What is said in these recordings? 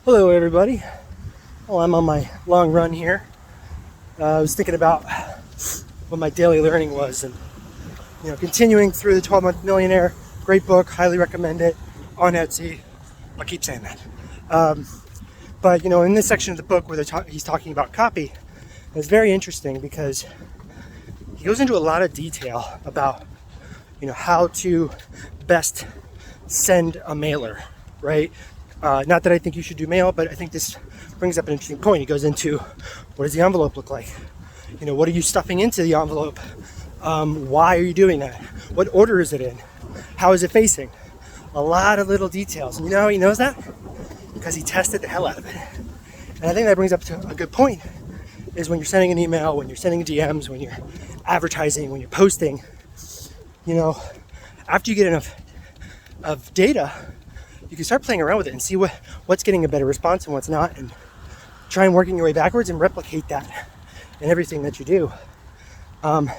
Hello everybody. Well, I'm on my long run here. I was thinking about what my daily learning was, and continuing through the 12-Month Millionaire. Great book, highly recommend it on Etsy. I'll keep saying that. But in this section of the book where he's talking about copy, it's very interesting because he goes into a lot of detail about how to best send a mailer, right? Not that I think you should do mail, but I think this brings up an interesting point. He goes into, what does the envelope look like? What are you stuffing into the envelope? Why are you doing that? What order is it in? How is it facing? A lot of little details. And you know how he knows that? Because he tested the hell out of it. And I think that brings up to a good point, is when you're sending an email, when you're sending DMs, when you're advertising, when you're posting, after you get enough of data, you can start playing around with it and see what's getting a better response and what's not, and try and working your way backwards and replicate that in everything that you do. And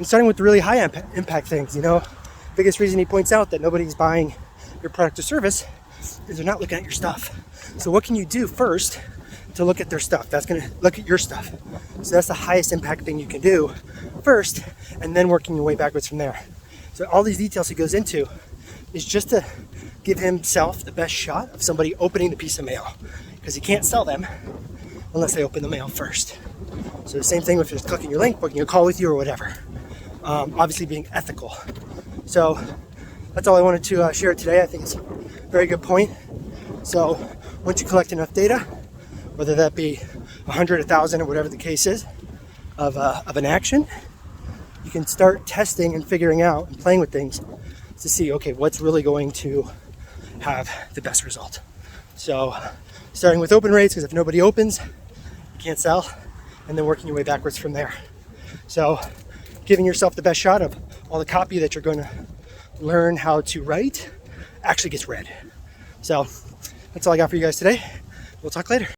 starting with the really high impact things, biggest reason he points out that nobody's buying your product or service is they're not looking at your stuff. So what can you do first to look at their stuff? That's going to look at your stuff. So that's the highest impact thing you can do first, and then working your way backwards from there. So all these details he goes into is just to give himself the best shot of somebody opening the piece of mail, because he can't sell them unless they open the mail first. So the same thing if you're clicking your link, booking a call with you or whatever. Obviously being ethical. So that's all I wanted to share today. I think it's a very good point. So once you collect enough data, whether that be 100, 1,000, or whatever the case is of an action, you can start testing and figuring out and playing with things to see, okay, what's really going to have the best result. So starting with open rates, because if nobody opens, you can't sell, and then working your way backwards from there. So giving yourself the best shot of all the copy that you're going to learn how to write actually gets read. So that's all I got for you guys today. We'll talk later.